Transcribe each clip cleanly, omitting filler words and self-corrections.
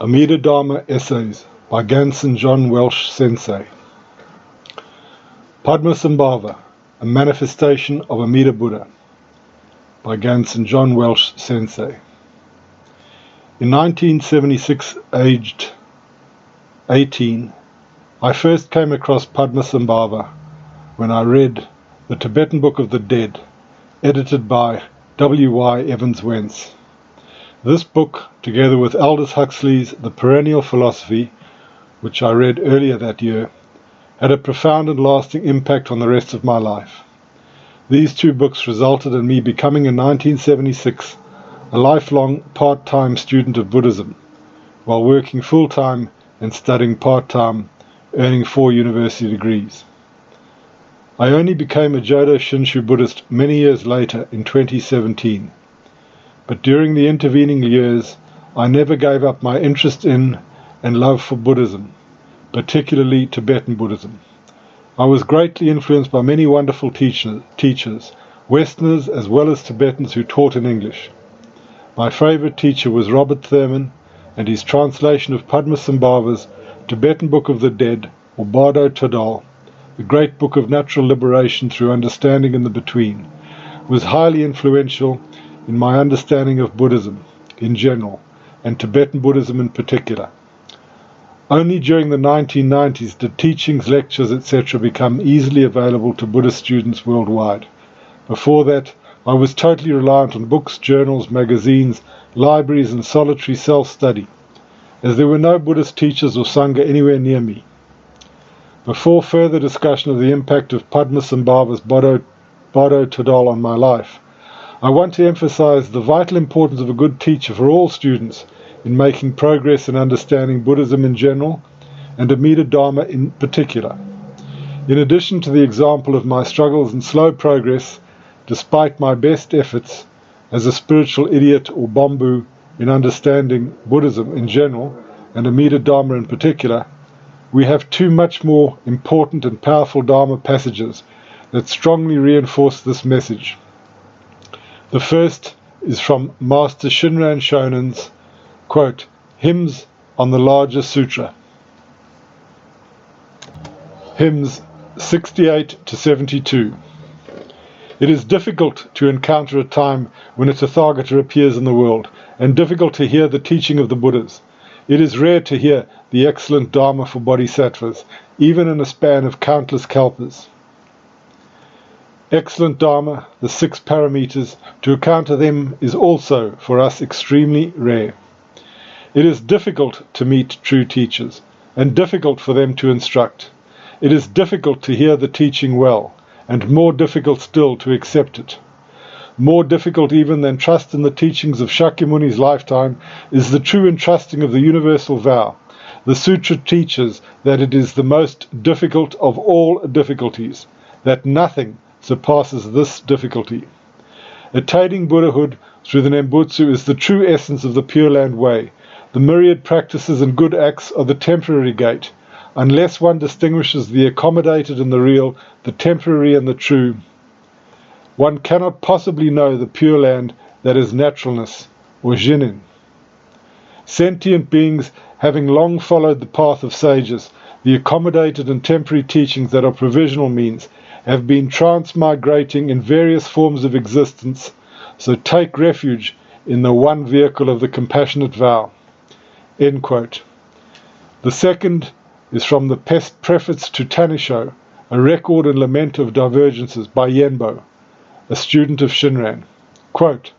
Amida Dharma Essays by Gansen John Welch Sensei. Padmasambhava, a manifestation of Amida Buddha by Gansen John Welch Sensei. In 1976, aged 18, I first came across Padmasambhava when I read the Tibetan Book of the Dead, edited by W.Y. Evans Wentz. This book, together with Aldous Huxley's The Perennial Philosophy, which I read earlier that year, had a profound and lasting impact on the rest of my life. These two books resulted in me becoming in 1976 a lifelong part-time student of Buddhism, while working full-time and studying part-time, earning 4 university degrees. I only became a Jodo Shinshu Buddhist many years later in 2017. But during the intervening years, I never gave up my interest in and love for Buddhism, particularly Tibetan Buddhism. I was greatly influenced by many wonderful teachers, Westerners as well as Tibetans who taught in English. My favorite teacher was Robert Thurman, and his translation of Padmasambhava's Tibetan Book of the Dead, or Bardo Todol, the great book of natural liberation through understanding in the between, was highly influential in my understanding of Buddhism in general, and Tibetan Buddhism in particular. Only during the 1990s did teachings, lectures, etc. become easily available to Buddhist students worldwide. Before that, I was totally reliant on books, journals, magazines, libraries, and solitary self-study, as there were no Buddhist teachers or Sangha anywhere near me. Before further discussion of the impact of Padmasambhava's Bardo Todol on my life, I want to emphasize the vital importance of a good teacher for all students in making progress in understanding Buddhism in general and Amida Dharma in particular. In addition to the example of my struggles and slow progress, despite my best efforts as a spiritual idiot or bamboo in understanding Buddhism in general and Amida Dharma in particular, we have 2 much more important and powerful Dharma passages that strongly reinforce this message. The first is from Master Shinran Shonen's, quote, Hymns on the Larger Sutra. Hymns 68 to 72. It is difficult to encounter a time when a Tathagata appears in the world, and difficult to hear the teaching of the Buddhas. It is rare to hear the excellent Dharma for bodhisattvas, even in a span of countless kalpas. Excellent Dharma, the 6 parameters, to encounter them is also, for us, extremely rare. It is difficult to meet true teachers, and difficult for them to instruct. It is difficult to hear the teaching well, and more difficult still to accept it. More difficult even than trust in the teachings of Shakyamuni's lifetime is the true entrusting of the universal vow. The sutra teaches that it is the most difficult of all difficulties, that nothing surpasses this difficulty. Attaining Buddhahood through the Nembutsu is the true essence of the Pure Land Way. The myriad practices and good acts are the temporary gate. Unless one distinguishes the accommodated and the real, the temporary and the true, one cannot possibly know the Pure Land that is naturalness, or Jinin. Sentient beings, having long followed the path of sages, the accommodated and temporary teachings that are provisional means, have been transmigrating in various forms of existence, so take refuge in the one vehicle of the compassionate vow. End quote. The second is from the Preface to Tanisho, a record and lament of divergences by Yenbo, a student of Shinran. Quote,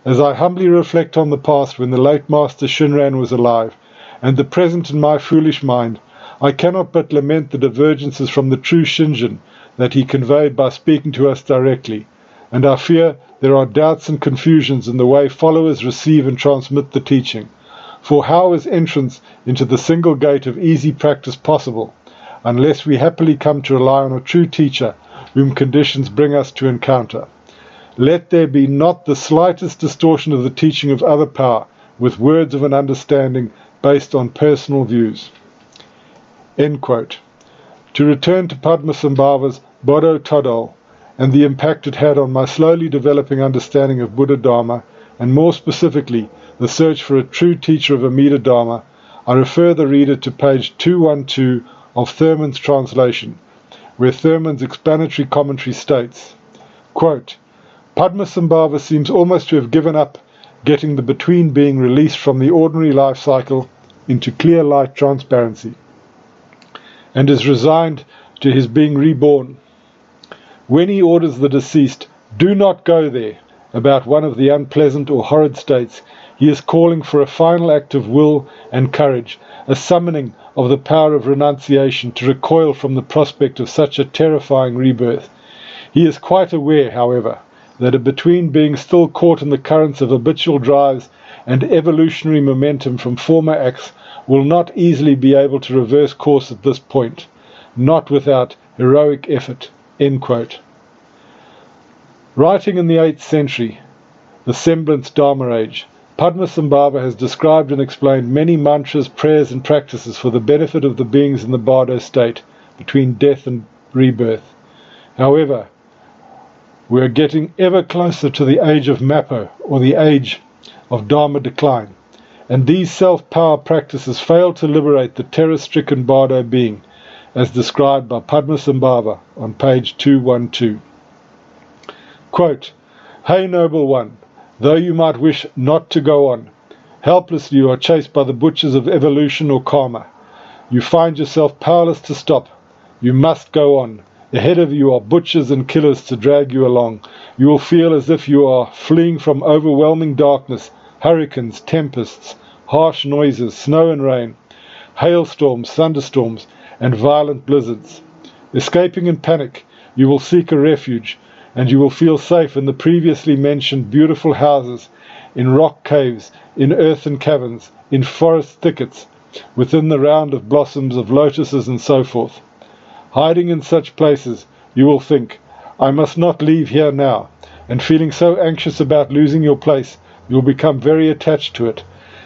As I humbly reflect on the past when the late Master Shinran was alive, and the present in my foolish mind, I cannot but lament the divergences from the true Shinjin that he conveyed by speaking to us directly, and I fear there are doubts and confusions in the way followers receive and transmit the teaching. For how is entrance into the single gate of easy practice possible, unless we happily come to rely on a true teacher whom conditions bring us to encounter? Let there be not the slightest distortion of the teaching of other power, with words of an understanding based on personal views. End quote. To return to Padmasambhava's Bardo Todol and the impact it had on my slowly developing understanding of Buddha Dharma, and more specifically, the search for a true teacher of Amida Dharma, I refer the reader to page 212 of Thurman's translation, where Thurman's explanatory commentary states, quote, Padmasambhava seems almost to have given up getting the between being released from the ordinary life cycle into clear light transparency, and is resigned to his being reborn. When he orders the deceased, do not go there, about one of the unpleasant or horrid states, he is calling for a final act of will and courage, a summoning of the power of renunciation to recoil from the prospect of such a terrifying rebirth. He is quite aware, however, that a between being still caught in the currents of habitual drives and evolutionary momentum from former acts will not easily be able to reverse course at this point, not without heroic effort. End quote. Writing in the 8th century, the semblance Dharma age, Padmasambhava has described and explained many mantras, prayers and practices for the benefit of the beings in the bardo state between death and rebirth. However, we are getting ever closer to the age of Mappo, or the age of Dharma decline, and these self-power practices fail to liberate the terror-stricken bardo being, as described by Padmasambhava on page 212. Quote, Hey noble one, though you might wish not to go on, helplessly you are chased by the butchers of evolution or karma. You find yourself powerless to stop. You must go on. Ahead of you are butchers and killers to drag you along. You will feel as if you are fleeing from overwhelming darkness, hurricanes, tempests, harsh noises, snow and rain, hailstorms, thunderstorms, and violent blizzards. Escaping in panic, you will seek a refuge, and you will feel safe in the previously mentioned beautiful houses, in rock caves, in earthen caverns, in forest thickets, within the round of blossoms of lotuses and so forth. Hiding in such places, you will think, I must not leave here now, and feeling so anxious about losing your place, you will become very attached to it,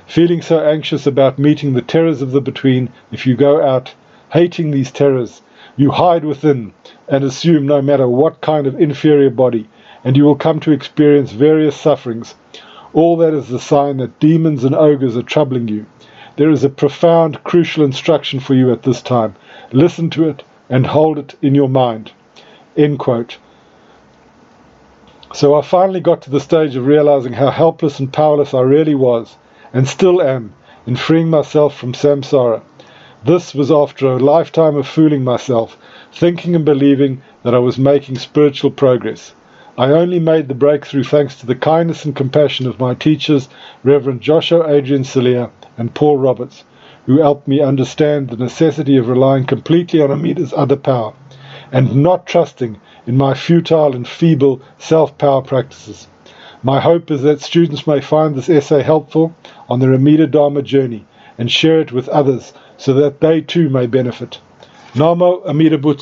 feeling so anxious about meeting the terrors of the between if you go out, hating these terrors, you hide within and assume no matter what kind of inferior body, and you will come to experience various sufferings. All that is the sign that demons and ogres are troubling you. There is a profound, crucial instruction for you at this time. Listen to it and hold it in your mind. End quote. So I finally got to the stage of realizing how helpless and powerless I really was, and still am, in freeing myself from samsara. This was after a lifetime of fooling myself, thinking and believing that I was making spiritual progress. I only made the breakthrough thanks to the kindness and compassion of my teachers, Reverend Joshua Adrian Celia and Paul Roberts, who helped me understand the necessity of relying completely on Amida's other power, and not trusting in my futile and feeble self-power practices. My hope is that students may find this essay helpful on their Amida Dharma journey, and share it with others so that they too may benefit. Namo Amida Bu.